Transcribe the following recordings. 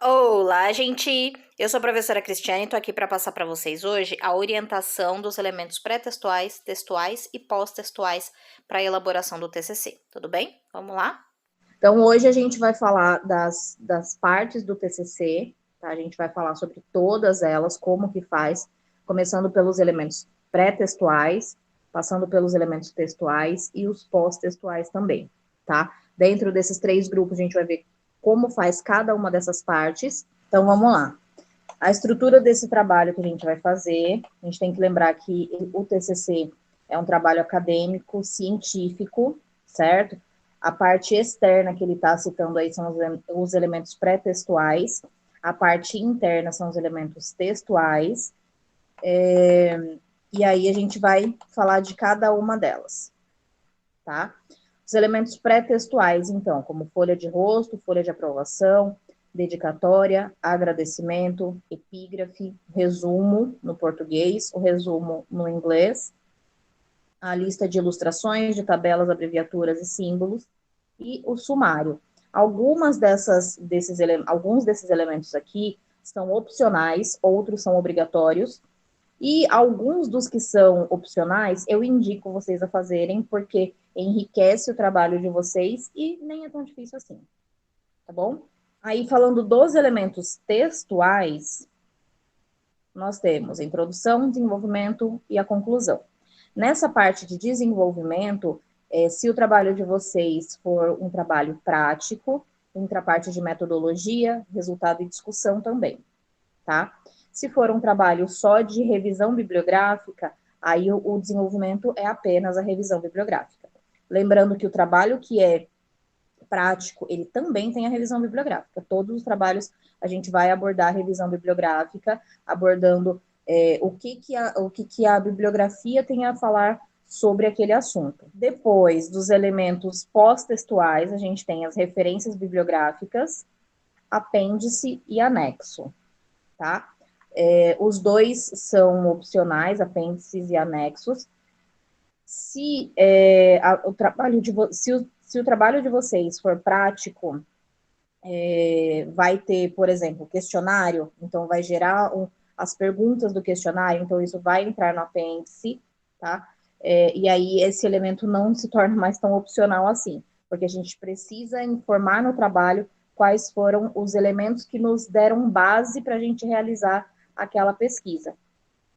Olá, gente! Eu sou a professora Cristiane e estou aqui para passar para vocês hoje a orientação dos elementos pré-textuais, textuais e pós-textuais para a elaboração do TCC. Tudo bem? Vamos lá? Então, hoje a gente vai falar das partes do TCC, tá? A gente vai falar sobre todas elas, como que faz, começando pelos elementos pré-textuais, passando pelos elementos textuais e os pós-textuais também, tá? Dentro desses três grupos, a gente vai ver como faz cada uma dessas partes. Então, vamos lá. A estrutura desse trabalho que a gente vai fazer, a gente tem que lembrar que o TCC é um trabalho acadêmico, científico, certo? A parte externa que ele está citando aí são os elementos pré-textuais, a parte interna são os elementos textuais, e aí a gente vai falar de cada uma delas, tá? Os elementos pré-textuais, então, como folha de rosto, folha de aprovação, dedicatória, agradecimento, epígrafe, resumo no português, o resumo no inglês, a lista de ilustrações, de tabelas, abreviaturas e símbolos, e o sumário. Alguns desses elementos aqui são opcionais, outros são obrigatórios, e alguns dos que são opcionais, eu indico vocês a fazerem, porque enriquece o trabalho de vocês e nem é tão difícil assim, tá bom? Aí, falando dos elementos textuais, nós temos a introdução, desenvolvimento e a conclusão. Nessa parte de desenvolvimento, se o trabalho de vocês for um trabalho prático, entra a parte de metodologia, resultado e discussão também, tá? Se for um trabalho só de revisão bibliográfica, aí o desenvolvimento é apenas a revisão bibliográfica. Lembrando que o trabalho que é prático, ele também tem a revisão bibliográfica. Todos os trabalhos a gente vai abordar a revisão bibliográfica, abordando o que a bibliografia tem a falar sobre aquele assunto. Depois dos elementos pós-textuais, a gente tem as referências bibliográficas, apêndice e anexo, tá? Os dois são opcionais, apêndices e anexos. Se, o trabalho de se o trabalho de vocês for prático, vai ter, por exemplo, questionário, então vai gerar as perguntas do questionário, então isso vai entrar no apêndice, tá? E aí esse elemento não se torna mais tão opcional assim, porque a gente precisa informar no trabalho quais foram os elementos que nos deram base para a gente realizar aquela pesquisa,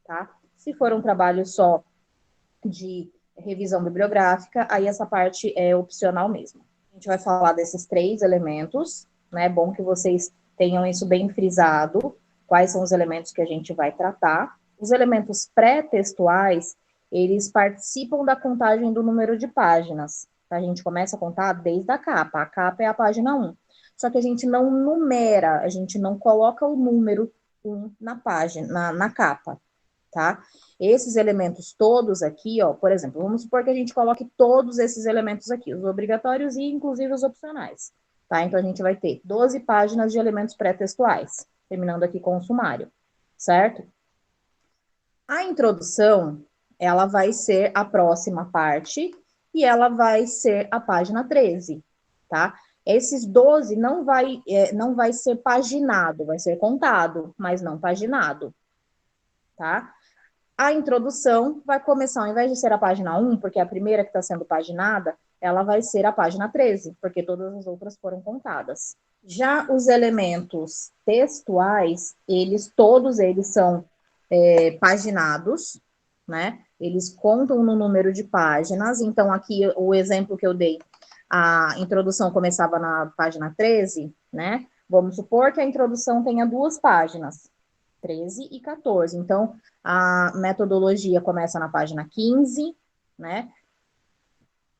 tá? Se for um trabalho só de revisão bibliográfica, aí essa parte é opcional mesmo. A gente vai falar desses três elementos, né? É bom que vocês tenham isso bem frisado, quais são os elementos que a gente vai tratar. Os elementos pré-textuais, eles participam da contagem do número de páginas. A gente começa a contar desde a capa. A capa é a página 1. Só que a gente não numera, a gente não coloca o número 1 na página, na capa, tá? Esses elementos todos aqui, ó, por exemplo, vamos supor que a gente coloque todos esses elementos aqui, os obrigatórios e inclusive os opcionais, tá? Então a gente vai ter 12 páginas de elementos pré-textuais, terminando aqui com o sumário, certo? A introdução, ela vai ser a próxima parte e ela vai ser a página 13, tá? Esses 12 não vai ser paginado, vai ser contado, mas não paginado, tá? A introdução vai começar, ao invés de ser a página 1, porque é a primeira que está sendo paginada, ela vai ser a página 13, porque todas as outras foram contadas. Já os elementos textuais, todos eles são paginados, né? Eles contam no número de páginas. Então, aqui o exemplo que eu dei, a introdução começava na página 13, né? Vamos supor que a introdução tenha 2 páginas, 13 e 14. Então, a metodologia começa na página 15, né?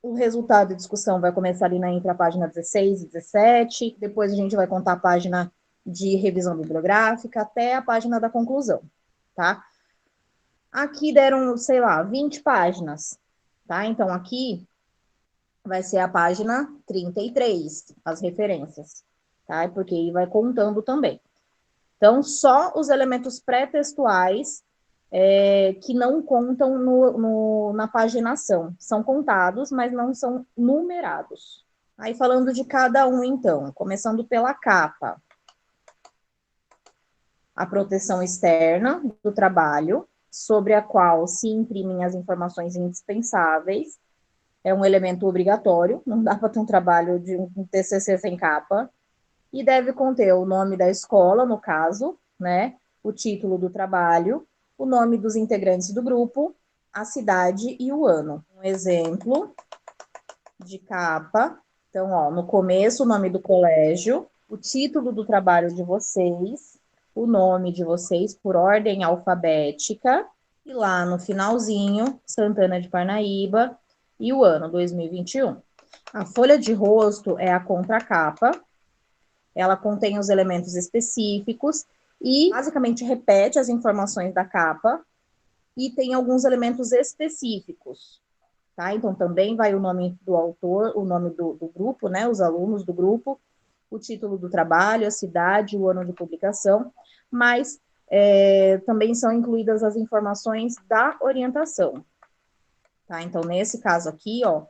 O resultado de discussão vai começar ali entre a página 16 e 17. Depois a gente vai contar a página de revisão bibliográfica até a página da conclusão, tá? Aqui deram, sei lá, 20 páginas, tá? Então, aqui vai ser a página 33, as referências, tá? Porque aí vai contando também. Então, só os elementos pré-textuais que não contam na paginação. São contados, mas não são numerados. Aí, falando de cada um, então, começando pela capa. a proteção externa do trabalho, sobre a qual se imprimem as informações indispensáveis. É um elemento obrigatório, não dá para ter um trabalho de um TCC sem capa. E deve conter o nome da escola, no caso, né? O título do trabalho, o nome dos integrantes do grupo, a cidade e o ano. Um exemplo de capa. Então, ó, no começo, o nome do colégio, o título do trabalho de vocês, o nome de vocês por ordem alfabética, e lá no finalzinho, Santana de Parnaíba e o ano 2021. A folha de rosto é a contracapa, ela contém os elementos específicos e basicamente repete as informações da capa e tem alguns elementos específicos, tá? Então também vai o nome do autor, o nome do grupo, né? Os alunos do grupo, o título do trabalho, a cidade, o ano de publicação, mas também são incluídas as informações da orientação, tá? Então nesse caso aqui, ó,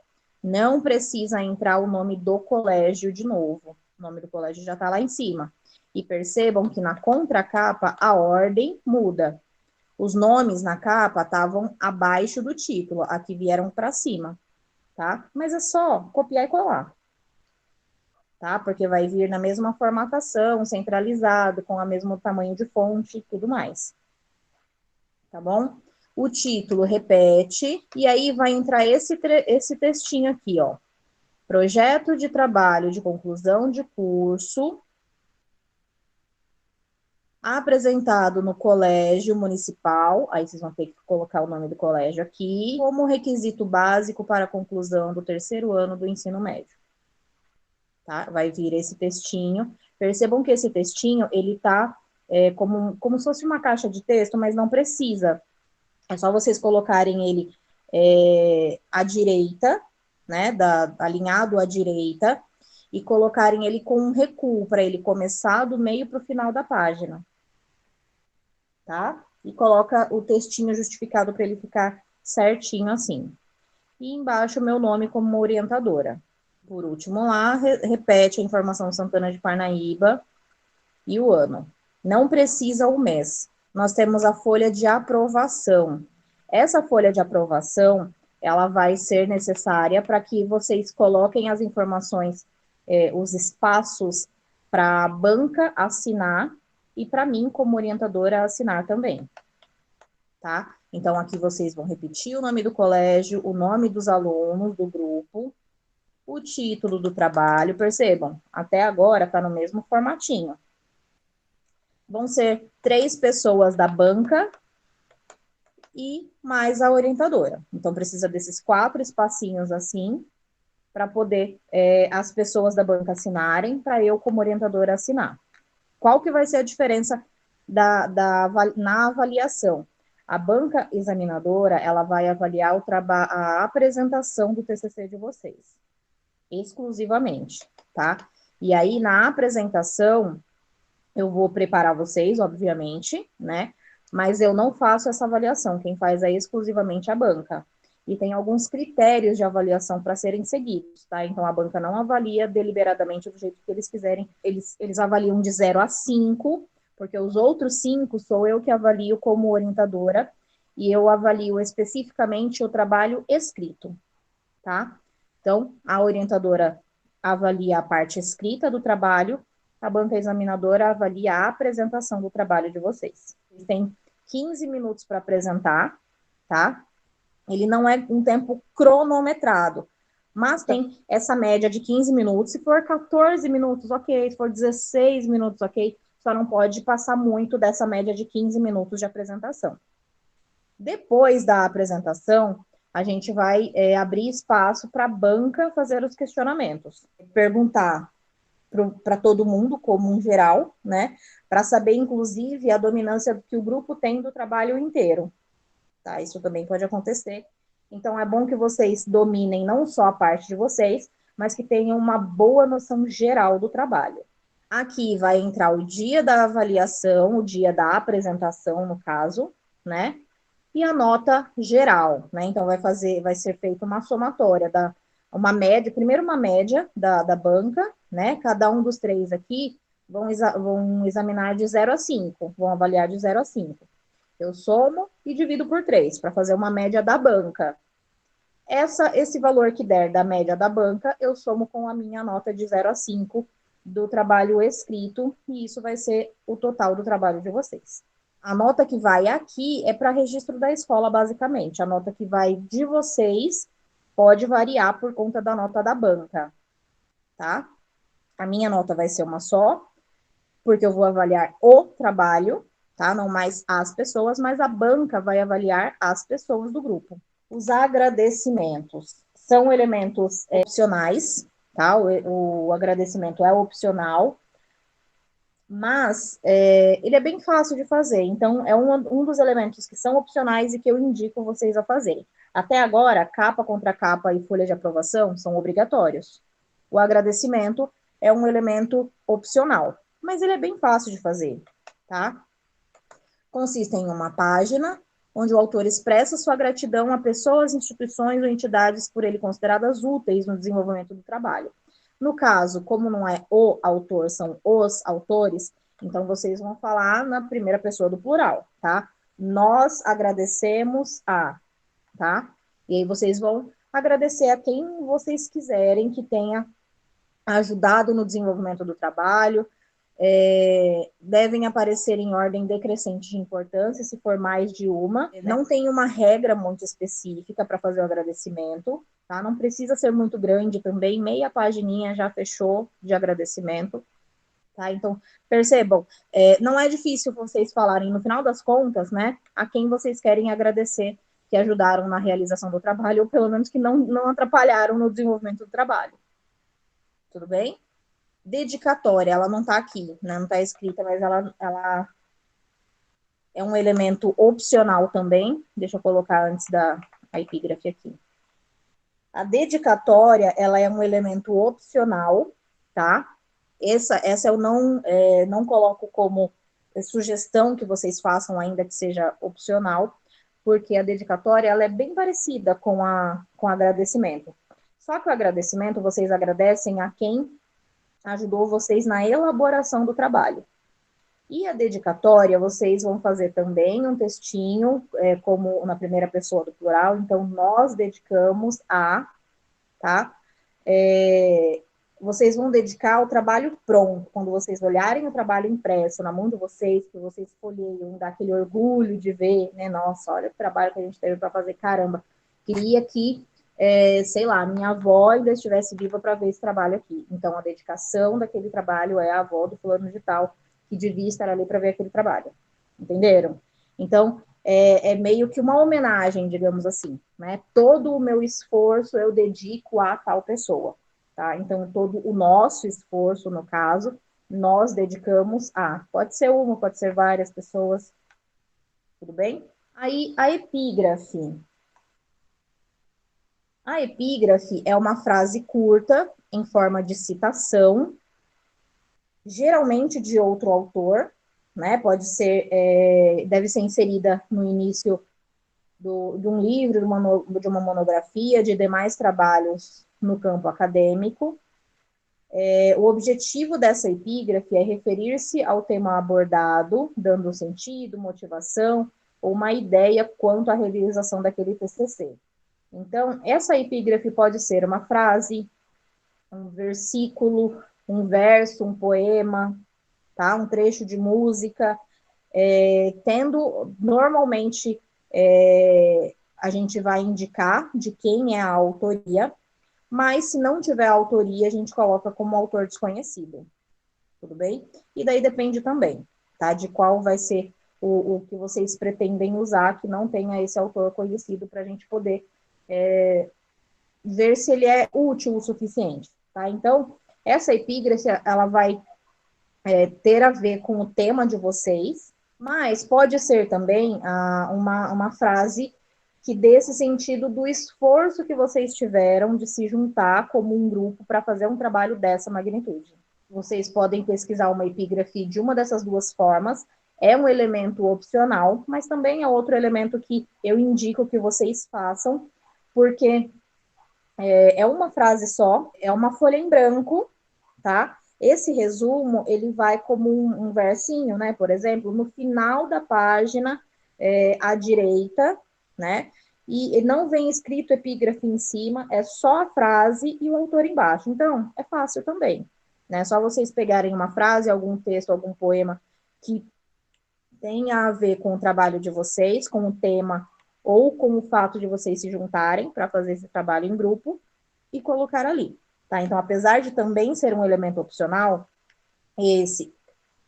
não precisa entrar o nome do colégio de novo. O nome do colégio já está lá em cima. E percebam que na contracapa a ordem muda. Os nomes na capa estavam abaixo do título, aqui vieram para cima, tá? Mas é só copiar e colar, tá? Porque vai vir na mesma formatação, centralizado, com o mesmo tamanho de fonte e tudo mais, tá bom? O título repete, e aí vai entrar esse textinho aqui, ó. Projeto de trabalho de conclusão de curso apresentado no colégio municipal, aí vocês vão ter que colocar o nome do colégio aqui, como requisito básico para a conclusão do terceiro ano do ensino médio. Tá? Vai vir esse textinho. Percebam que esse textinho, ele tá como se fosse uma caixa de texto, mas não precisa. É só vocês colocarem ele à direita, né, alinhado à direita, e colocarem ele com um recuo, para ele começar do meio para o final da página. Tá? E coloca o textinho justificado para ele ficar certinho assim. E embaixo o meu nome como orientadora. Por último lá, repete a informação Santana de Parnaíba e o ano. Não precisa o mês. Nós temos a folha de aprovação. Essa folha de aprovação, ela vai ser necessária para que vocês coloquem as informações, os espaços para a banca assinar e para mim, como orientadora, assinar também, tá? Então, aqui vocês vão repetir o nome do colégio, o nome dos alunos do grupo, o título do trabalho, percebam, até agora está no mesmo formatinho. Vão ser 3 pessoas da banca e mais a orientadora. Então, precisa desses 4 espacinhos assim, para poder as pessoas da banca assinarem, para eu, como orientadora, assinar. Qual que vai ser a diferença na avaliação? A banca examinadora, ela vai avaliar a apresentação do TCC de vocês, exclusivamente, tá? E aí, na apresentação, eu vou preparar vocês, obviamente, né? Mas eu não faço essa avaliação, quem faz é exclusivamente a banca. E tem alguns critérios de avaliação para serem seguidos, tá? Então, a banca não avalia deliberadamente do jeito que eles quiserem, eles avaliam de 0 a 5, porque os outros 5 sou eu que avalio como orientadora, e eu avalio especificamente o trabalho escrito, tá? Então, a orientadora avalia a parte escrita do trabalho, a banca examinadora avalia a apresentação do trabalho de vocês. Vocês têm 15 minutos para apresentar, tá? Ele não é um tempo cronometrado, mas tem essa média de 15 minutos. Se for 14 minutos, ok. Se for 16 minutos, ok. Só não pode passar muito dessa média de 15 minutos de apresentação. Depois da apresentação, a gente vai abrir espaço para a banca fazer os questionamentos. Perguntar para todo mundo, como um geral, né? Para saber, inclusive, a dominância que o grupo tem do trabalho inteiro. Tá? Isso também pode acontecer. Então, é bom que vocês dominem não só a parte de vocês, mas que tenham uma boa noção geral do trabalho. Aqui vai entrar o dia da avaliação, o dia da apresentação, no caso, né? E a nota geral, né? Então, vai ser feita uma somatória, uma média da banca, né? Cada um dos 3 aqui vão examinar de 0 a 5, vão avaliar de 0 a 5. Eu somo e divido por 3 para fazer uma média da banca. Esse valor que der da média da banca, eu somo com a minha nota de 0 a 5 do trabalho escrito, e isso vai ser o total do trabalho de vocês. A nota que vai aqui é para registro da escola, basicamente. A nota que vai de vocês pode variar por conta da nota da banca, tá? A minha nota vai ser uma só, porque eu vou avaliar o trabalho, tá? Não mais as pessoas, mas a banca vai avaliar as pessoas do grupo. Os agradecimentos são elementos opcionais, tá? O agradecimento é opcional, mas ele é bem fácil de fazer. Então, é um dos elementos que são opcionais e que eu indico vocês a fazerem. Até agora, capa contra capa e folha de aprovação são obrigatórios. O agradecimento é um elemento opcional, mas ele é bem fácil de fazer, tá? Consiste em uma página onde o autor expressa sua gratidão a pessoas, instituições ou entidades por ele consideradas úteis no desenvolvimento do trabalho. No caso, como não é o autor, são os autores, então vocês vão falar na primeira pessoa do plural, tá? Nós agradecemos a, tá? E aí vocês vão agradecer a quem vocês quiserem que tenha ajudado no desenvolvimento do trabalho, devem aparecer em ordem decrescente de importância, se for mais de uma. Não tem uma regra muito específica para fazer o agradecimento, tá? Não precisa ser muito grande também, meia pagininha já fechou de agradecimento, tá? Então, percebam, não é difícil vocês falarem, no final das contas, né, a quem vocês querem agradecer que ajudaram na realização do trabalho, ou pelo menos que não atrapalharam no desenvolvimento do trabalho. Tudo bem? Dedicatória, ela não está aqui, né? Não está escrita, mas ela é um elemento opcional também. Deixa eu colocar antes da epígrafe aqui. A dedicatória, ela é um elemento opcional, tá? Essa eu não coloco como sugestão que vocês façam, ainda que seja opcional, porque a dedicatória, ela é bem parecida com o agradecimento. Só que o agradecimento, vocês agradecem a quem ajudou vocês na elaboração do trabalho. E a dedicatória, vocês vão fazer também um textinho, como na primeira pessoa do plural, então, nós dedicamos a, tá? Vocês vão dedicar ao trabalho pronto, quando vocês olharem o trabalho impresso na mão de vocês, que vocês folheiam, dá aquele orgulho de ver, né? Nossa, olha o trabalho que a gente teve para fazer, caramba, queria que sei lá, minha avó ainda estivesse viva para ver esse trabalho aqui. Então, a dedicação daquele trabalho é a avó do fulano de tal, que devia estar ali para ver aquele trabalho. Entenderam? Então, é meio que uma homenagem, digamos assim, né? Todo o meu esforço eu dedico a tal pessoa, tá? Então, todo o nosso esforço, no caso, nós dedicamos a. Pode ser uma, pode ser várias pessoas, tudo bem? Aí, a epígrafe. A epígrafe é uma frase curta, em forma de citação, geralmente de outro autor, né? Pode ser, deve ser inserida no início de um livro, de uma monografia, de demais trabalhos no campo acadêmico. O objetivo dessa epígrafe é referir-se ao tema abordado, dando sentido, motivação ou uma ideia quanto à realização daquele TCC. Então, essa epígrafe pode ser uma frase, um versículo, um verso, um poema, tá? Um trecho de música, tendo, normalmente, a gente vai indicar de quem é a autoria, mas se não tiver autoria, a gente coloca como autor desconhecido, tudo bem? E daí depende também, tá? De qual vai ser o que vocês pretendem usar, que não tenha esse autor conhecido, para a gente poder ver se ele é útil o suficiente, tá? Então, essa epígrafe, ela vai ter a ver com o tema de vocês, mas pode ser também uma frase que dê esse sentido do esforço que vocês tiveram de se juntar como um grupo para fazer um trabalho dessa magnitude. Vocês podem pesquisar uma epígrafe de uma dessas duas formas, é um elemento opcional, mas também é outro elemento que eu indico que vocês façam, porque é uma frase só, é uma folha em branco, tá? Esse resumo, ele vai como um versinho, né? Por exemplo, no final da página, à direita, né? E não vem escrito epígrafe em cima, é só a frase e o autor embaixo. Então, é fácil também, né? Só vocês pegarem uma frase, algum texto, algum poema que tenha a ver com o trabalho de vocês, com o tema ou com o fato de vocês se juntarem para fazer esse trabalho em grupo e colocar ali, tá? Então, apesar de também ser um elemento opcional, esse,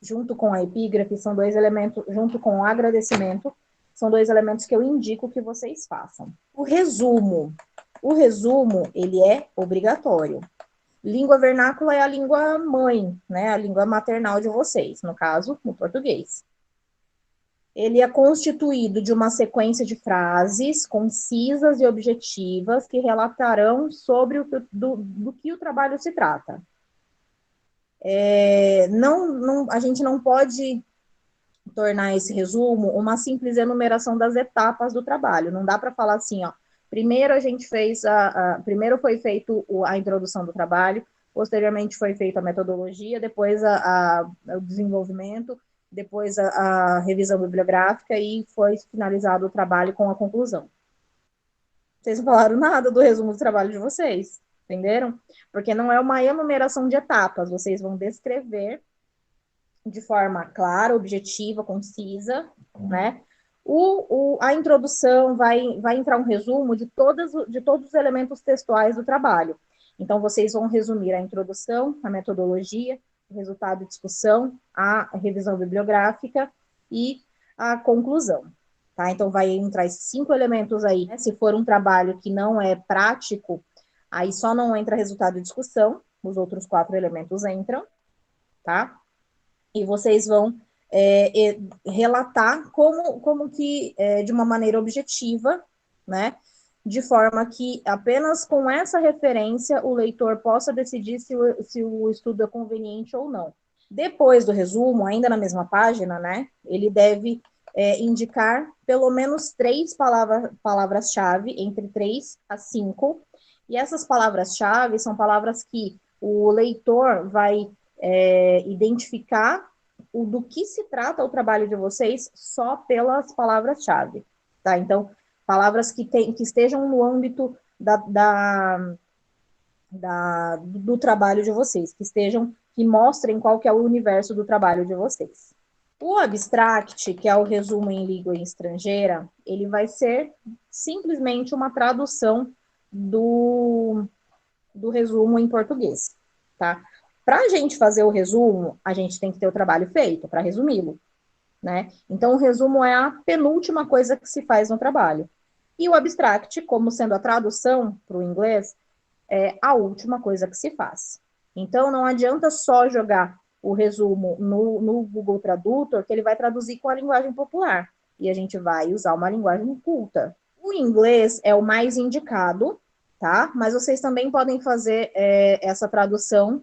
junto com a epígrafe, são dois elementos, junto com o agradecimento, são dois elementos que eu indico que vocês façam. O resumo, ele é obrigatório. Língua vernácula é a língua mãe, né? A língua maternal de vocês, no caso, no português. Ele é constituído de uma sequência de frases concisas e objetivas que relatarão sobre do que o trabalho se trata. A gente não pode tornar esse resumo uma simples enumeração das etapas do trabalho. Não dá para falar assim, ó. Primeiro a gente fez primeiro foi feito a introdução do trabalho, posteriormente foi feita a metodologia, depois o desenvolvimento, depois a revisão bibliográfica e foi finalizado o trabalho com a conclusão. Vocês não falaram nada do resumo do trabalho de vocês, entenderam? Porque não é uma enumeração de etapas, vocês vão descrever de forma clara, objetiva, concisa, né? A introdução vai entrar um resumo de todos os elementos textuais do trabalho. Então, vocês vão resumir a introdução, a metodologia, o resultado de discussão, a revisão bibliográfica e a conclusão. Tá? Então, vai entrar esses 5 elementos aí. Né? Se for um trabalho que não é prático, aí só não entra resultado de discussão, os outros 4 elementos entram, tá? E vocês vão relatar como que, de uma maneira objetiva, né? De forma que apenas com essa referência o leitor possa decidir se o estudo é conveniente ou não. Depois do resumo, ainda na mesma página, né? Ele deve indicar pelo menos 3 palavras-chave, entre 3 a 5. E essas palavras-chave são palavras que o leitor vai identificar do que se trata o trabalho de vocês só pelas palavras-chave, tá? Então, palavras que estejam no âmbito do trabalho de vocês, que mostrem qual que é o universo do trabalho de vocês. O abstract, que é o resumo em língua estrangeira, ele vai ser simplesmente uma tradução do resumo em português, tá? Para a gente fazer o resumo, a gente tem que ter o trabalho feito para resumi-lo, né? Então, o resumo é a penúltima coisa que se faz no trabalho. E o abstract, como sendo a tradução para o inglês, é a última coisa que se faz. Então, não adianta só jogar o resumo no Google Tradutor, que ele vai traduzir com a linguagem popular. E a gente vai usar uma linguagem culta. O inglês é o mais indicado, tá? Mas vocês também podem fazer essa tradução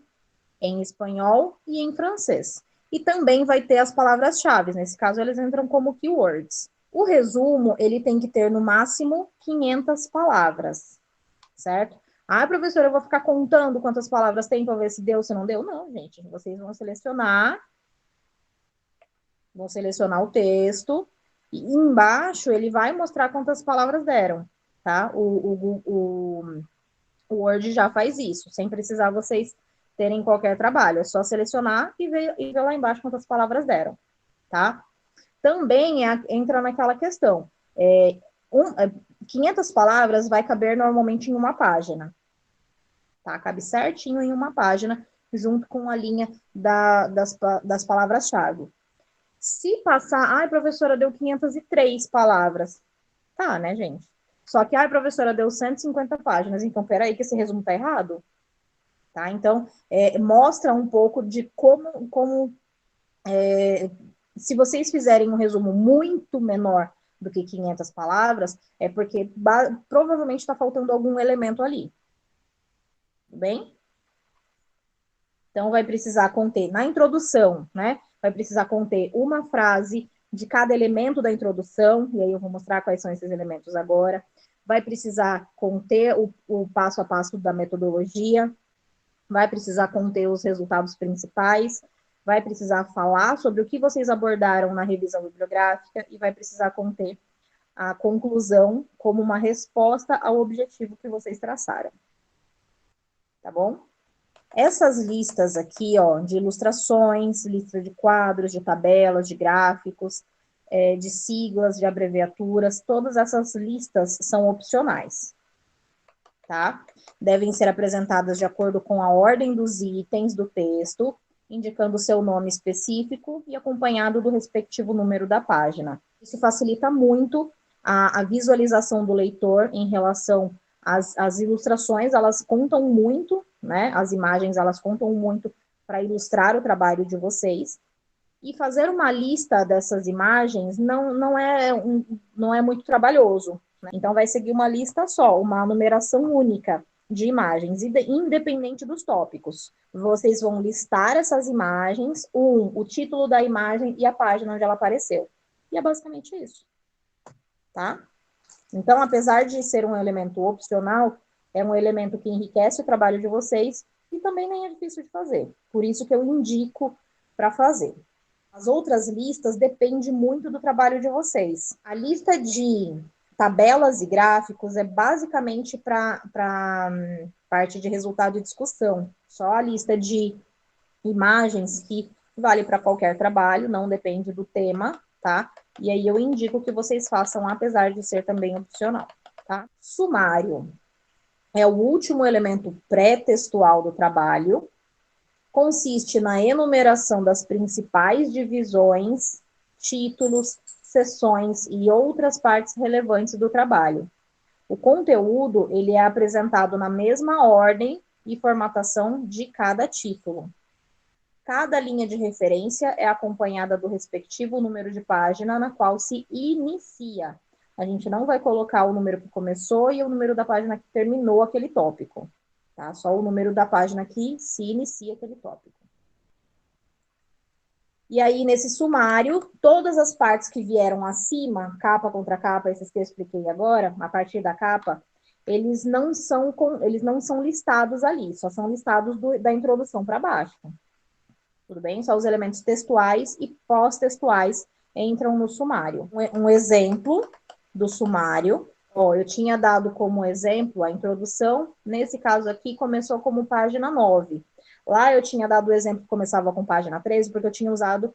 em espanhol e em francês. E também vai ter as palavras-chave, nesse caso eles entram como keywords. O resumo, ele tem que ter no máximo 500 palavras, certo? Ah, professora, eu vou ficar contando quantas palavras tem para ver se deu, se não deu? Não, gente, vocês vão selecionar o texto e embaixo ele vai mostrar quantas palavras deram, tá? O Word já faz isso, sem precisar vocês terem qualquer trabalho. É só selecionar e ver lá embaixo quantas palavras deram, tá? Também entra naquela questão. 500 palavras vai caber normalmente em uma página, tá? Cabe certinho em uma página, junto com a linha das palavras-chave. Se passar, ai, professora, deu 503 palavras. Tá, né, gente? Só que, ai, professora, deu 150 páginas. Então, peraí, que esse resumo tá errado. Tá? Então, mostra um pouco de como se vocês fizerem um resumo muito menor do que 500 palavras, é porque provavelmente está faltando algum elemento ali. Tudo bem? Então, vai precisar conter, na introdução, né? Vai precisar conter uma frase de cada elemento da introdução, e aí eu vou mostrar quais são esses elementos agora. Vai precisar conter o passo a passo da metodologia, vai precisar conter os resultados principais, vai precisar falar sobre o que vocês abordaram na revisão bibliográfica e vai precisar conter a conclusão como uma resposta ao objetivo que vocês traçaram. Tá bom? Essas listas aqui, ó, de ilustrações, lista de quadros, de tabelas, de gráficos, de siglas, de abreviaturas, todas essas listas são opcionais, tá? Devem ser apresentadas de acordo com a ordem dos itens do texto, indicando o seu nome específico e acompanhado do respectivo número da página. Isso facilita muito a visualização do leitor em relação às ilustrações, elas contam muito, né? As imagens, elas contam muito para ilustrar o trabalho de vocês. E fazer uma lista dessas imagens não é muito trabalhoso, né? Então, vai seguir uma lista só, uma numeração única de imagens, independente dos tópicos. Vocês vão listar essas imagens, o título da imagem e a página onde ela apareceu. E é basicamente isso, tá? Então, apesar de ser um elemento opcional, é um elemento que enriquece o trabalho de vocês e também nem é difícil de fazer. Por isso que eu indico para fazer. As outras listas dependem muito do trabalho de vocês. A lista de tabelas e gráficos é basicamente para parte de resultado e discussão. Só a lista de imagens que vale para qualquer trabalho, não depende do tema, tá? E aí eu indico que vocês façam, apesar de ser também opcional, tá? Sumário é o último elemento pré-textual do trabalho, consiste na enumeração das principais divisões, títulos, seções e outras partes relevantes do trabalho. O conteúdo, ele é apresentado na mesma ordem e formatação de cada título. Cada linha de referência é acompanhada do respectivo número de página na qual se inicia. A gente não vai colocar o número que começou e o número da página que terminou aquele tópico. Tá? Só o número da página que se inicia aquele tópico. E aí, nesse sumário, todas as partes que vieram acima, capa contra capa, esses que eu expliquei agora, a partir da capa, eles não são listados ali, só são listados da introdução para baixo. Tudo bem? Só os elementos textuais e pós-textuais entram no sumário. Um exemplo do sumário, ó, eu tinha dado como exemplo a introdução, nesse caso aqui começou como página 9. Lá eu tinha dado o exemplo que começava com página 13, porque eu tinha usado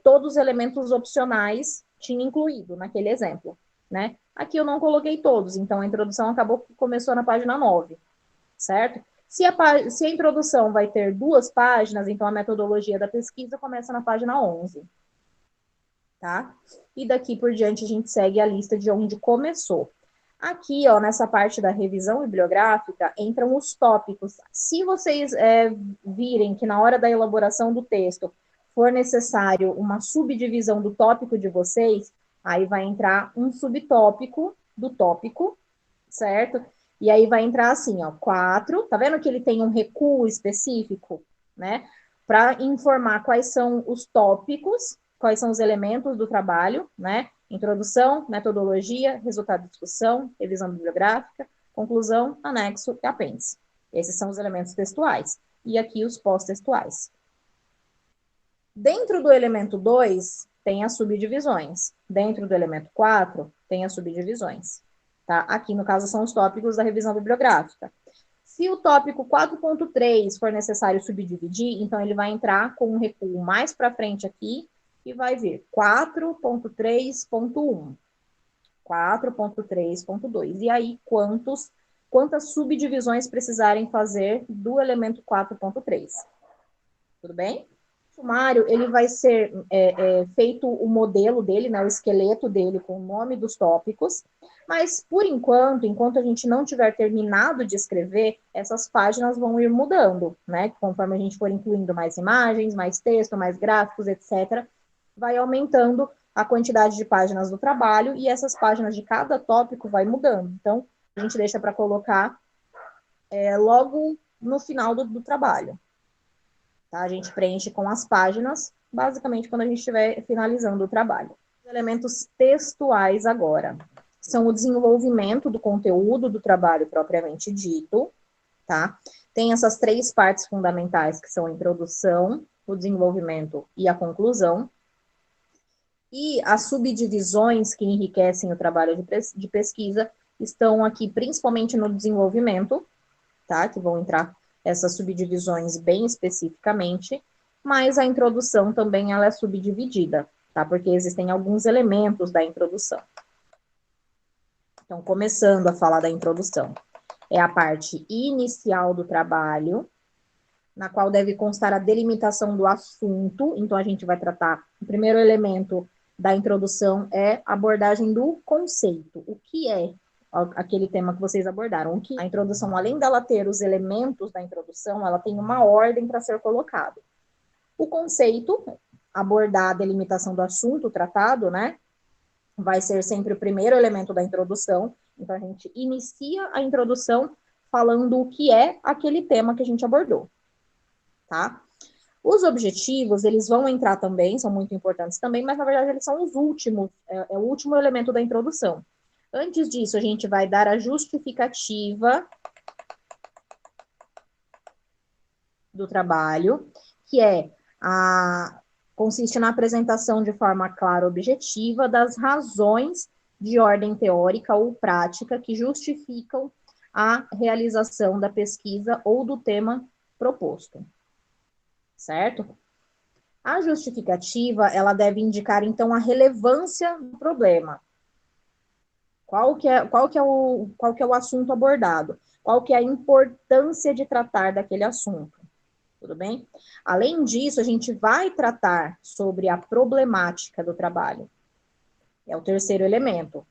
todos os elementos opcionais, tinha incluído naquele exemplo, né? Aqui eu não coloquei todos, então a introdução acabou que começou na página 9, certo? Se a introdução vai ter 2 páginas, então a metodologia da pesquisa começa na página 11, tá? E daqui por diante a gente segue a lista de onde começou. Aqui, ó, nessa parte da revisão bibliográfica, entram os tópicos. Se vocês virem que na hora da elaboração do texto for necessário uma subdivisão do tópico de vocês, aí vai entrar um subtópico do tópico, certo? E aí vai entrar assim, ó, 4, tá vendo que ele tem um recuo específico, né? Para informar quais são os tópicos, quais são os elementos do trabalho, né? Introdução, metodologia, resultado de discussão, revisão bibliográfica, conclusão, anexo e apêndice. Esses são os elementos textuais. E aqui os pós-textuais. Dentro do elemento 2, tem as subdivisões. Dentro do elemento 4, tem as subdivisões. Tá? Aqui, no caso, são os tópicos da revisão bibliográfica. Se o tópico 4.3 for necessário subdividir, então ele vai entrar com um recuo mais para frente aqui e vai vir 4.3.1, 4.3.2. E aí, quantas subdivisões precisarem fazer do elemento 4.3. Tudo bem? O sumário, ele vai ser feito o modelo dele, né, o esqueleto dele com o nome dos tópicos, mas, por enquanto a gente não tiver terminado de escrever, essas páginas vão ir mudando, né, conforme a gente for incluindo mais imagens, mais texto, mais gráficos, etc., vai aumentando a quantidade de páginas do trabalho e essas páginas de cada tópico vai mudando. Então, a gente deixa para colocar logo no final do trabalho. Tá? A gente preenche com as páginas, basicamente quando a gente estiver finalizando o trabalho. Os elementos textuais agora são o desenvolvimento do conteúdo do trabalho propriamente dito, tá? Tem essas 3 partes fundamentais, que são a introdução, o desenvolvimento e a conclusão. E as subdivisões que enriquecem o trabalho de pesquisa estão aqui principalmente no desenvolvimento, tá? Que vão entrar essas subdivisões bem especificamente, mas a introdução também ela é subdividida, tá? Porque existem alguns elementos da introdução. Então, começando a falar da introdução, é a parte inicial do trabalho, na qual deve constar a delimitação do assunto. Então, a gente vai tratar, o primeiro elemento da introdução é a abordagem do conceito. O que é aquele tema que vocês abordaram? O que a introdução, além dela ter os elementos da introdução, ela tem uma ordem para ser colocado. O conceito, abordar a delimitação do assunto tratado, né? Vai ser sempre o primeiro elemento da introdução. Então, a gente inicia a introdução falando o que é aquele tema que a gente abordou, tá? Os objetivos, eles vão entrar também, são muito importantes também, mas, na verdade, eles são os últimos, é o último elemento da introdução. Antes disso, a gente vai dar a justificativa do trabalho, que consiste na apresentação de forma clara e objetiva das razões de ordem teórica ou prática que justificam a realização da pesquisa ou do tema proposto, certo? A justificativa, ela deve indicar, então, a relevância do problema. Qual que é o assunto abordado? Qual que é a importância de tratar daquele assunto? Tudo bem? Além disso, a gente vai tratar sobre a problemática do trabalho. É o terceiro elemento,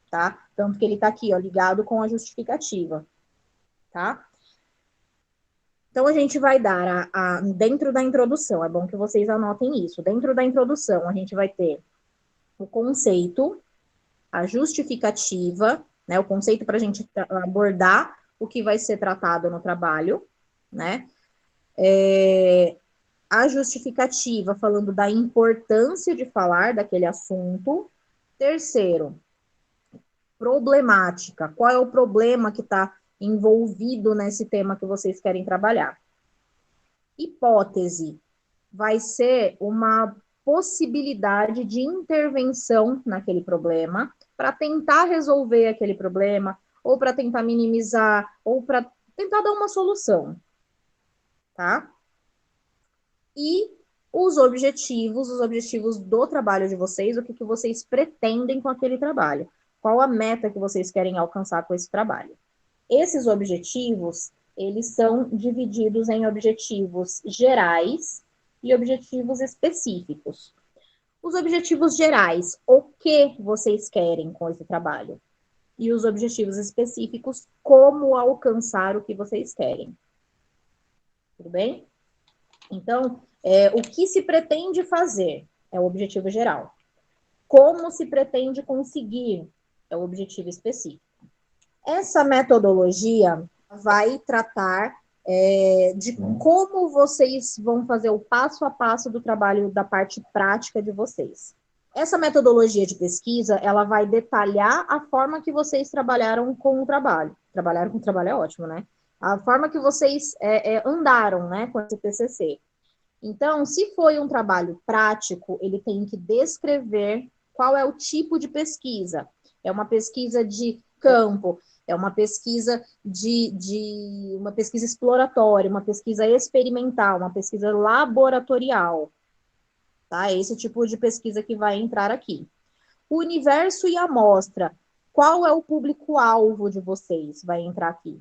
tá? Tanto que ele está aqui, ó, ligado com a justificativa, tá? Então, a gente vai dar, dentro da introdução, é bom que vocês anotem isso, dentro da introdução, a gente vai ter o conceito, a justificativa, né? O conceito para a gente abordar o que vai ser tratado no trabalho, né? A justificativa falando da importância de falar daquele assunto. Terceiro, problemática. Qual é o problema que está envolvido nesse tema que vocês querem trabalhar? Hipótese vai ser uma possibilidade de intervenção naquele problema para tentar resolver aquele problema, ou para tentar minimizar, ou para tentar dar uma solução, tá? E os objetivos do trabalho de vocês, o que vocês pretendem com aquele trabalho. Qual a meta que vocês querem alcançar com esse trabalho. Esses objetivos, eles são divididos em objetivos gerais e objetivos específicos. Os objetivos gerais, o que vocês querem com esse trabalho? E os objetivos específicos, como alcançar o que vocês querem. Tudo bem? Então, o que se pretende fazer é o objetivo geral. Como se pretende conseguir é o objetivo específico. Essa metodologia vai tratar de como vocês vão fazer o passo a passo do trabalho da parte prática de vocês. Essa metodologia de pesquisa, ela vai detalhar a forma que vocês trabalharam com o trabalho. Trabalharam com o trabalho é ótimo, né? A forma que vocês andaram, né, com esse TCC. Então, se foi um trabalho prático, ele tem que descrever qual é o tipo de pesquisa. É uma pesquisa de campo, é uma pesquisa uma pesquisa exploratória, uma pesquisa experimental, uma pesquisa laboratorial. Tá? É esse tipo de pesquisa que vai entrar aqui. O universo e a amostra. Qual é o público-alvo de vocês? Vai entrar aqui.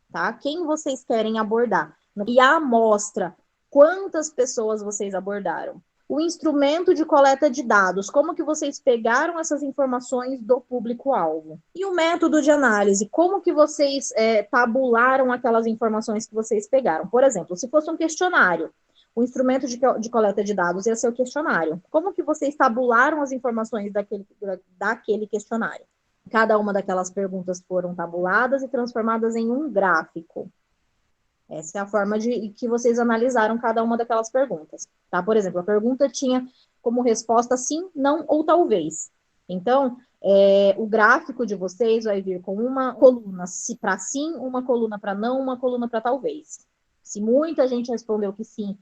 Tá? Quem vocês querem abordar? E a amostra. Quantas pessoas vocês abordaram? O instrumento de coleta de dados, como que vocês pegaram essas informações do público-alvo? E o método de análise, como que vocês tabularam aquelas informações que vocês pegaram? Por exemplo, se fosse um questionário, o instrumento de coleta de dados ia ser o questionário. Como que vocês tabularam as informações daquele questionário? Cada uma daquelas perguntas foram tabuladas e transformadas em um gráfico. Essa é a forma que vocês analisaram cada uma daquelas perguntas, tá? Por exemplo, a pergunta tinha como resposta sim, não ou talvez. Então, o gráfico de vocês vai vir com uma coluna para sim, uma coluna para não, uma coluna para talvez. Se muita gente respondeu que sim,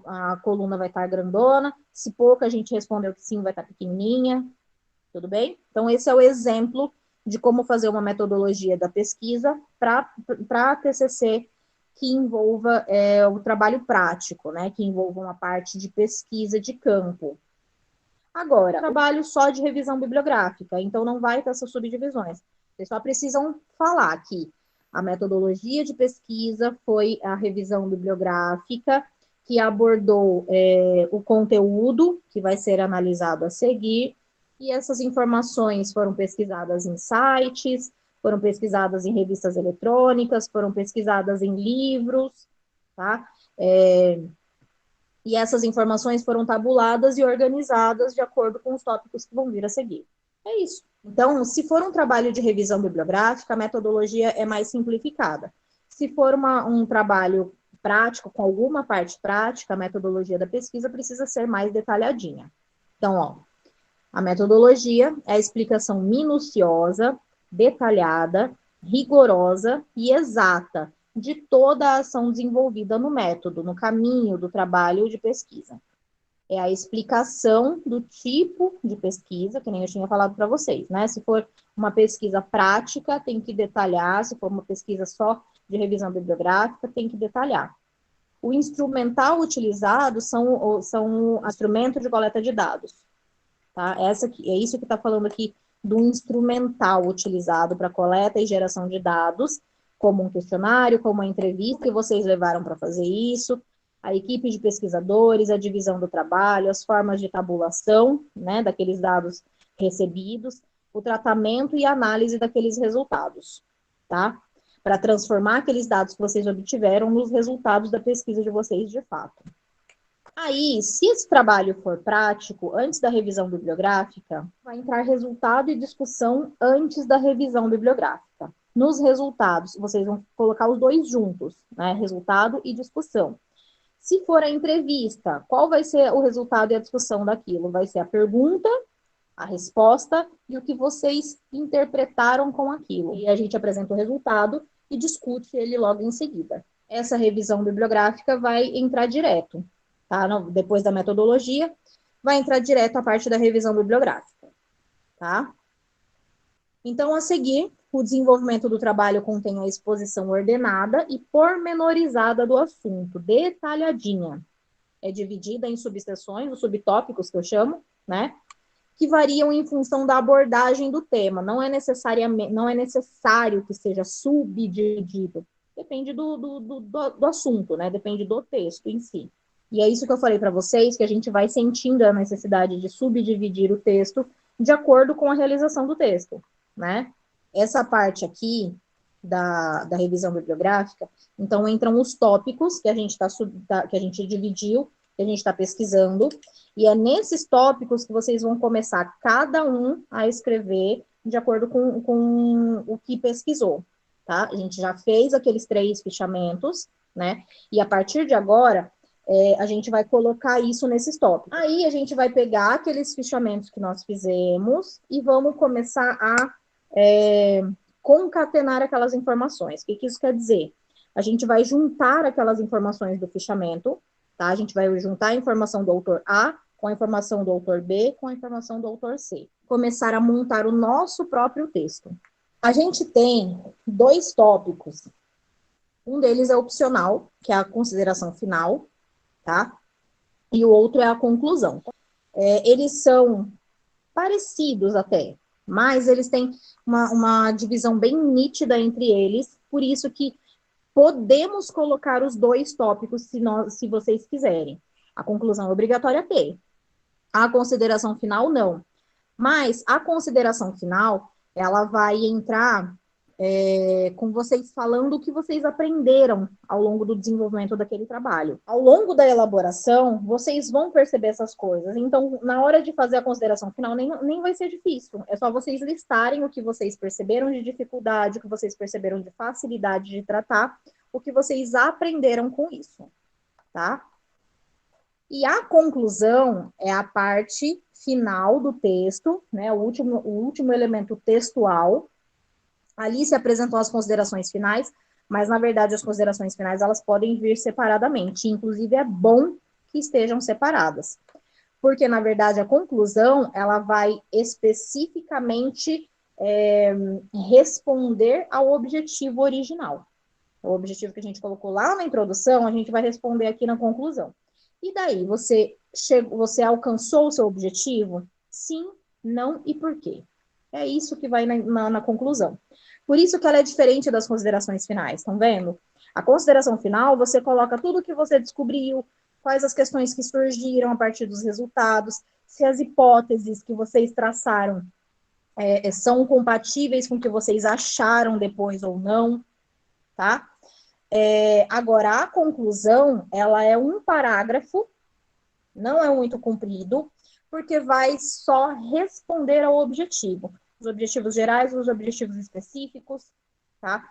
a coluna vai estar grandona. Se pouca gente respondeu que sim, vai estar pequenininha. Tudo bem? Então, esse é o exemplo de como fazer uma metodologia da pesquisa para a TCC que envolva o trabalho prático, né? Que envolva uma parte de pesquisa de campo. Agora, trabalho só de revisão bibliográfica, então não vai ter essas subdivisões. Vocês só precisam falar que a metodologia de pesquisa foi a revisão bibliográfica, que abordou o conteúdo que vai ser analisado a seguir, e essas informações foram pesquisadas em sites, foram pesquisadas em revistas eletrônicas, foram pesquisadas em livros, tá? E essas informações foram tabuladas e organizadas de acordo com os tópicos que vão vir a seguir. É isso. Então, se for um trabalho de revisão bibliográfica, a metodologia é mais simplificada. Se for um trabalho prático, com alguma parte prática, a metodologia da pesquisa precisa ser mais detalhadinha. Então, ó, a metodologia é a explicação minuciosa, detalhada, rigorosa e exata de toda a ação desenvolvida no método, no caminho do trabalho de pesquisa. É a explicação do tipo de pesquisa, que nem eu tinha falado para vocês, né? Se for uma pesquisa prática, tem que detalhar. Se for uma pesquisa só de revisão bibliográfica, tem que detalhar. O instrumental utilizado são o instrumento de coleta de dados. Tá? É isso que está falando aqui do instrumental utilizado para coleta e geração de dados, como um questionário, como uma entrevista que vocês levaram para fazer isso, a equipe de pesquisadores, a divisão do trabalho, as formas de tabulação, né, daqueles dados recebidos, o tratamento e análise daqueles resultados, tá? Para transformar aqueles dados que vocês obtiveram nos resultados da pesquisa de vocês de fato. Aí, se esse trabalho for prático, antes da revisão bibliográfica, vai entrar resultado e discussão antes da revisão bibliográfica. Nos resultados, vocês vão colocar os dois juntos, né? Resultado e discussão. Se for a entrevista, qual vai ser o resultado e a discussão daquilo? Vai ser a pergunta, a resposta e o que vocês interpretaram com aquilo. E a gente apresenta o resultado e discute ele logo em seguida. Essa revisão bibliográfica vai entrar direto. Tá? Depois da metodologia, vai entrar direto a parte da revisão bibliográfica, tá? Então, a seguir, o desenvolvimento do trabalho contém a exposição ordenada e pormenorizada do assunto, detalhadinha. É dividida em subseções, os subtópicos que eu chamo, né? Que variam em função da abordagem do tema. Não é necessário que seja subdividido. Depende do assunto, né? Depende do texto em si. E é isso que eu falei para vocês, que a gente vai sentindo a necessidade de subdividir o texto de acordo com a realização do texto, né? Essa parte aqui da revisão bibliográfica, então entram os tópicos que a gente que a gente dividiu, que a gente está pesquisando, e é nesses tópicos que vocês vão começar cada um a escrever de acordo com o que pesquisou, tá? A gente já fez aqueles 3 fichamentos, né? E a partir de agora, a gente vai colocar isso nesses tópicos. Aí a gente vai pegar aqueles fichamentos que nós fizemos e vamos começar a concatenar aquelas informações. O que isso quer dizer? A gente vai juntar aquelas informações do fichamento, tá? A gente vai juntar a informação do autor A com a informação do autor B com a informação do autor C. Começar a montar o nosso próprio texto. A gente tem 2 tópicos. Um deles é opcional, que é a consideração final, tá? E o outro é a conclusão. Eles são parecidos até, mas eles têm uma divisão bem nítida entre eles, por isso que podemos colocar os 2 tópicos se vocês quiserem. A conclusão é obrigatória a ter. A consideração final, não. Mas a consideração final, ela vai entrar com vocês falando o que vocês aprenderam ao longo do desenvolvimento daquele trabalho. Ao longo da elaboração, vocês vão perceber essas coisas. Então, na hora de fazer a consideração final, nem vai ser difícil. É só vocês listarem o que vocês perceberam de dificuldade, o que vocês perceberam de facilidade de tratar, o que vocês aprenderam com isso, tá? E a conclusão é a parte final do texto, né, o último elemento textual. Ali se apresentam as considerações finais, mas na verdade as considerações finais elas podem vir separadamente. Inclusive é bom que estejam separadas, porque na verdade a conclusão ela vai especificamente responder ao objetivo original. O objetivo que a gente colocou lá na introdução, a gente vai responder aqui na conclusão. E daí, você alcançou o seu objetivo? Sim, não e por quê? É isso que vai na conclusão. Por isso que ela é diferente das considerações finais, estão vendo? A consideração final, você coloca tudo o que você descobriu, quais as questões que surgiram a partir dos resultados, se as hipóteses que vocês traçaram são compatíveis com o que vocês acharam depois ou não, tá? Agora, a conclusão, ela é um parágrafo, não é muito comprido, porque vai só responder ao objetivo. Os objetivos gerais, os objetivos específicos, tá?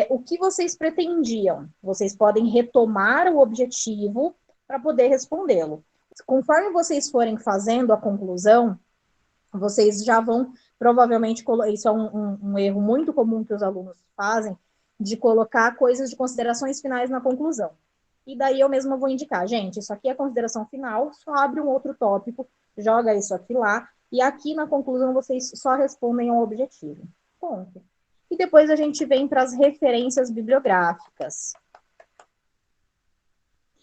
O que vocês pretendiam? Vocês podem retomar o objetivo para poder respondê-lo. Conforme vocês forem fazendo a conclusão, vocês já vão, provavelmente, isso é um erro muito comum que os alunos fazem, de colocar coisas de considerações finais na conclusão. E daí eu mesma vou indicar, gente, isso aqui é consideração final, só abre um outro tópico, joga isso aqui lá, e aqui na conclusão vocês só respondem ao objetivo. Ponto. E depois a gente vem para as referências bibliográficas.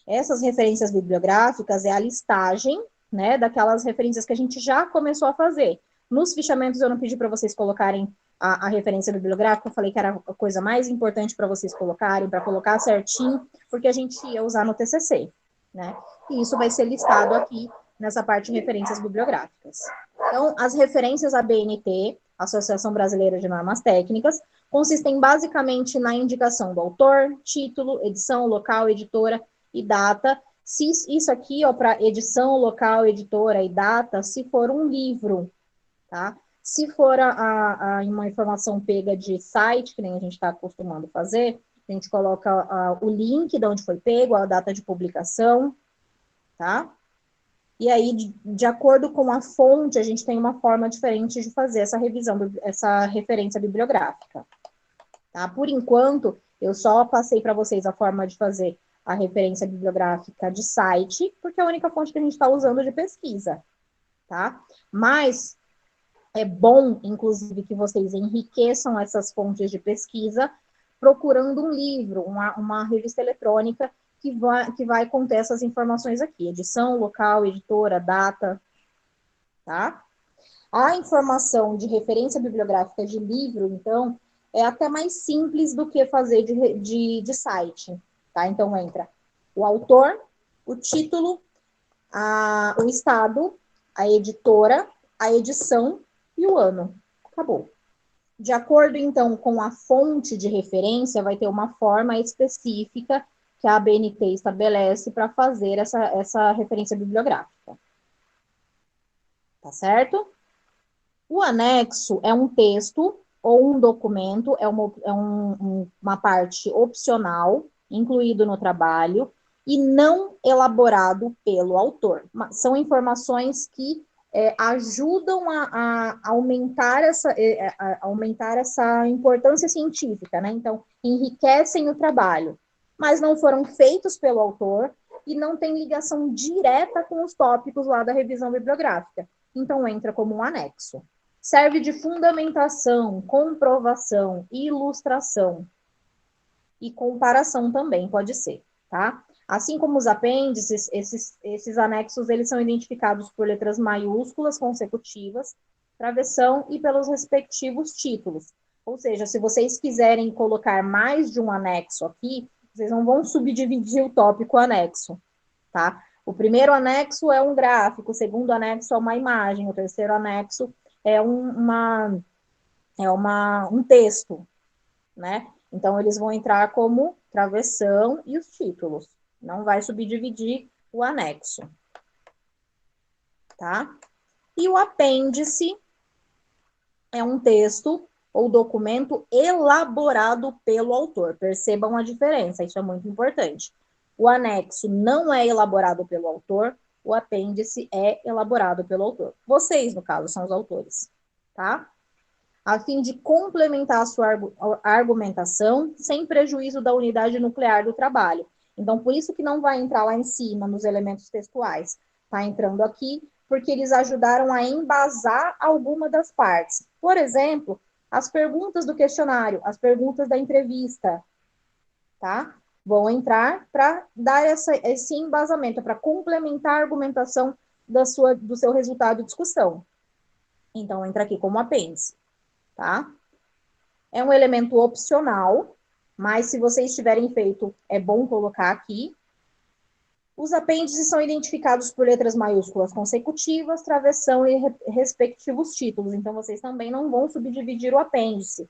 Essas referências bibliográficas é a listagem, né, daquelas referências que a gente já começou a fazer. Nos fichamentos eu não pedi para vocês colocarem a referência bibliográfica, eu falei que era a coisa mais importante para vocês colocarem, para colocar certinho, porque a gente ia usar no TCC, né? E isso vai ser listado aqui nessa parte de referências bibliográficas. Então, as referências ABNT, Associação Brasileira de Normas Técnicas, consistem basicamente na indicação do autor, título, edição, local, editora e data. Se isso aqui, ó, para edição, local, editora e data, se for um livro, tá? Se for uma informação pega de site, que nem a gente está acostumado a fazer, a gente coloca o link de onde foi pego, a data de publicação, tá? E aí, de acordo com a fonte, a gente tem uma forma diferente de fazer essa revisão, essa referência bibliográfica. Tá? Por enquanto, eu só passei para vocês a forma de fazer a referência bibliográfica de site, porque é a única fonte que a gente está usando de pesquisa, tá? Mas é bom, inclusive, que vocês enriqueçam essas fontes de pesquisa procurando um livro, uma revista eletrônica que vai conter essas informações aqui, edição, local, editora, data, tá? A informação de referência bibliográfica de livro, então, é até mais simples do que fazer de site, tá? Então, entra o autor, o título, o estado, a editora, a edição e o ano. Acabou. De acordo, então, com a fonte de referência, vai ter uma forma específica que a ABNT estabelece para fazer essa referência bibliográfica. Tá certo? O anexo é um texto ou um documento, é uma parte opcional, incluído no trabalho, e não elaborado pelo autor. São informações que ajudam a aumentar essa importância científica, né? Então, enriquecem o trabalho, mas não foram feitos pelo autor e não tem ligação direta com os tópicos lá da revisão bibliográfica. Então, entra como um anexo. Serve de fundamentação, comprovação, ilustração e comparação também pode ser, tá? Assim como os apêndices, esses anexos, eles são identificados por letras maiúsculas consecutivas, travessão e pelos respectivos títulos. Ou seja, se vocês quiserem colocar mais de um anexo aqui, vocês não vão subdividir o tópico anexo, tá? O primeiro anexo é um gráfico, o segundo anexo é uma imagem, o terceiro anexo é um texto, né? Então, eles vão entrar como travessão e os títulos. Não vai subdividir o anexo. Tá? E o apêndice é um texto ou documento elaborado pelo autor. Percebam a diferença, isso é muito importante. O anexo não é elaborado pelo autor, o apêndice é elaborado pelo autor. Vocês, no caso, são os autores, tá? A fim de complementar a sua argumentação, sem prejuízo da unidade nuclear do trabalho. Então, por isso que não vai entrar lá em cima, nos elementos textuais. Está entrando aqui, porque eles ajudaram a embasar alguma das partes. Por exemplo, as perguntas do questionário, as perguntas da entrevista, tá? Vão entrar para dar esse embasamento, para complementar a argumentação do seu resultado de discussão. Então, entra aqui como apêndice, tá? É um elemento opcional, mas se vocês tiverem feito, é bom colocar aqui. Os apêndices são identificados por letras maiúsculas consecutivas, travessão e respectivos títulos. Então, vocês também não vão subdividir o apêndice.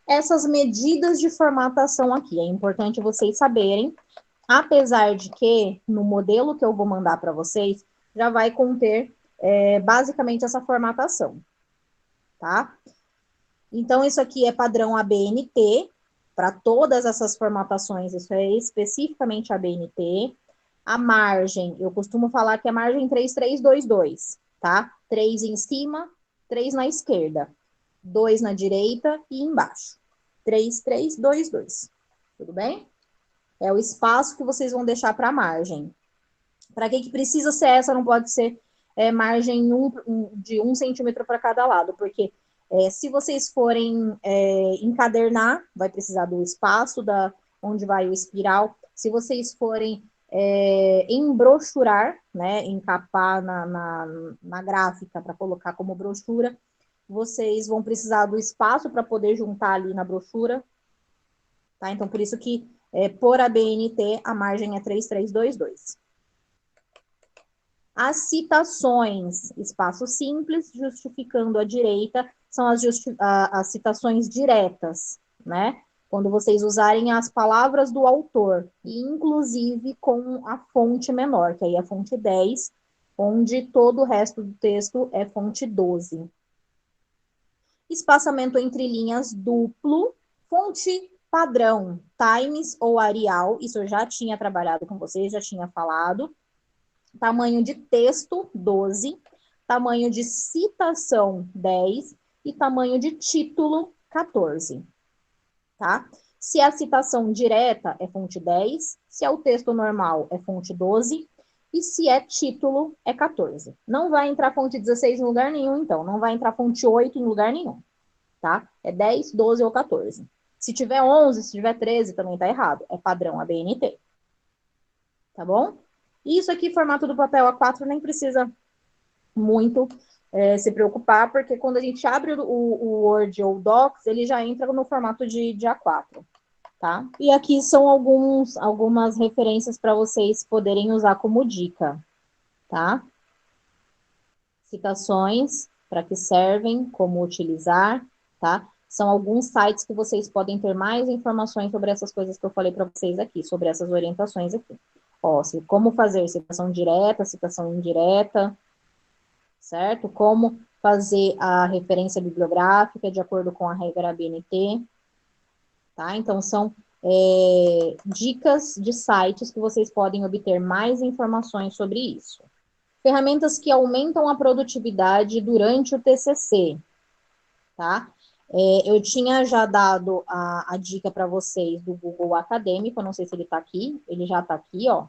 Essas medidas de formatação aqui, é importante vocês saberem, apesar de que no modelo que eu vou mandar para vocês, já vai conter basicamente essa formatação, tá? Então, isso aqui é padrão ABNT, para todas essas formatações, isso é especificamente ABNT. A margem, eu costumo falar que é margem 3322, tá? 3 em cima, 3 na esquerda, 2 na direita e embaixo. 3322, tudo bem? É o espaço que vocês vão deixar para a margem. Para que precisa ser essa? Não pode ser margem de 1 centímetro para cada lado, porque se vocês forem encadernar, vai precisar do espaço onde vai o espiral. Se vocês forem embrochurar, né, encapar na gráfica para colocar como brochura, vocês vão precisar do espaço para poder juntar ali na brochura, tá? Então, por isso que por ABNT a margem é 3322. As citações, espaço simples, justificando à direita, são as citações diretas, né? Quando vocês usarem as palavras do autor, e inclusive com a fonte menor, que aí é a fonte 10, onde todo o resto do texto é fonte 12. Espaçamento entre linhas duplo, fonte padrão, Times ou Arial, isso eu já tinha trabalhado com vocês, já tinha falado. Tamanho de texto, 12. Tamanho de citação, 10. E tamanho de título, 14. Tá? Se a citação direta é fonte 10, se é o texto normal é fonte 12, e se é título é 14. Não vai entrar fonte 16 em lugar nenhum, então. Não vai entrar fonte 8 em lugar nenhum. Tá? É 10, 12 ou 14. Se tiver 11, se tiver 13, também tá errado. É padrão ABNT. Tá bom? Isso aqui, formato do papel A4, nem precisa muito se preocupar, porque quando a gente abre o Word ou o Docs, ele já entra no formato de A4, tá? E aqui são algumas referências para vocês poderem usar como dica, tá? Citações, para que servem, como utilizar, tá? São alguns sites que vocês podem ter mais informações sobre essas coisas que eu falei para vocês aqui, sobre essas orientações aqui. Ó, como fazer citação direta, citação indireta, certo? Como fazer a referência bibliográfica de acordo com a regra ABNT, tá? Então, são dicas de sites que vocês podem obter mais informações sobre isso. Ferramentas que aumentam a produtividade durante o TCC, tá? Eu tinha já dado a dica para vocês do Google Acadêmico, não sei se ele está aqui, ele já está aqui, ó,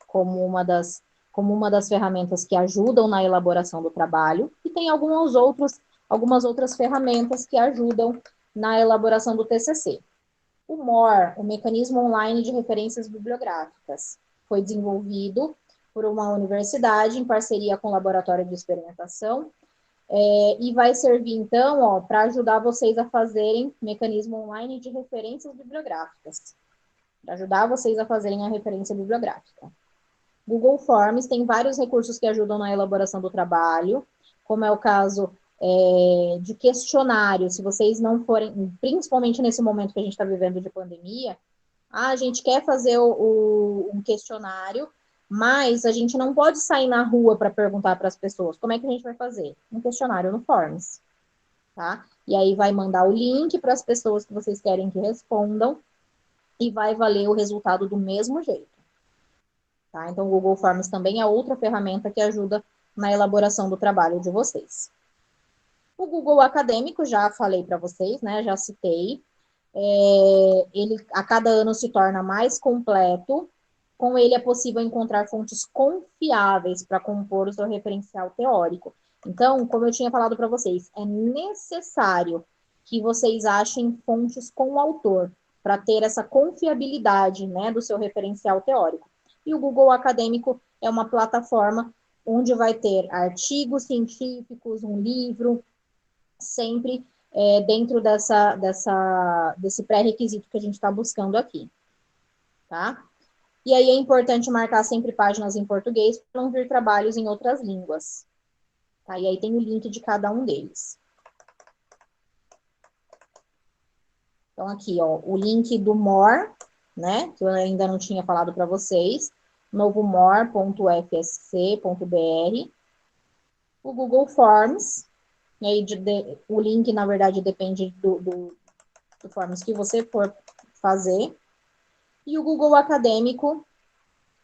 como uma das ferramentas que ajudam na elaboração do trabalho, e tem algumas outras ferramentas que ajudam na elaboração do TCC. O MORE, o Mecanismo Online de Referências Bibliográficas, foi desenvolvido por uma universidade em parceria com o Laboratório de Experimentação, e vai servir, então, para ajudar vocês a fazerem mecanismo online de referências bibliográficas, para ajudar vocês a fazerem a referência bibliográfica. Google Forms tem vários recursos que ajudam na elaboração do trabalho, como é o caso de questionário, se vocês não forem, principalmente nesse momento que a gente está vivendo de pandemia, a gente quer fazer um questionário, mas a gente não pode sair na rua para perguntar para as pessoas. Como é que a gente vai fazer? Um questionário no Forms, tá? E aí vai mandar o link para as pessoas que vocês querem que respondam e vai valer o resultado do mesmo jeito. tá? Então, o Google Forms também é outra ferramenta que ajuda na elaboração do trabalho de vocês. O Google Acadêmico, já falei para vocês, né? Já citei. Ele a cada ano se torna mais completo. Com ele é possível encontrar fontes confiáveis para compor o seu referencial teórico. Então, como eu tinha falado para vocês, é necessário que vocês achem fontes com o autor para ter essa confiabilidade, né, do seu referencial teórico. E o Google Acadêmico é uma plataforma onde vai ter artigos científicos, um livro, sempre dentro desse pré-requisito que a gente está buscando aqui, tá? E aí é importante marcar sempre páginas em português para não vir trabalhos em outras línguas, tá? E aí tem o link de cada um deles. Então aqui, ó, o link do More, né, que eu ainda não tinha falado para vocês, novomore.fsc.br, o Google Forms, e aí o link, na verdade, depende do Forms que você for fazer, e o Google Acadêmico,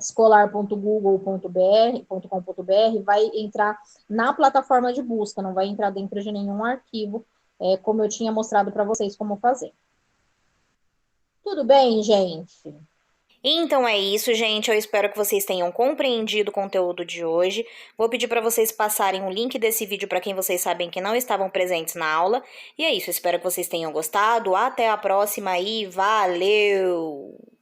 escolar.google.br.com.br, vai entrar na plataforma de busca, não vai entrar dentro de nenhum arquivo, como eu tinha mostrado para vocês como fazer. Tudo bem, gente? Então é isso, gente. Eu espero que vocês tenham compreendido o conteúdo de hoje. Vou pedir para vocês passarem o link desse vídeo para quem vocês sabem que não estavam presentes na aula. E é isso, espero que vocês tenham gostado. Até a próxima e valeu!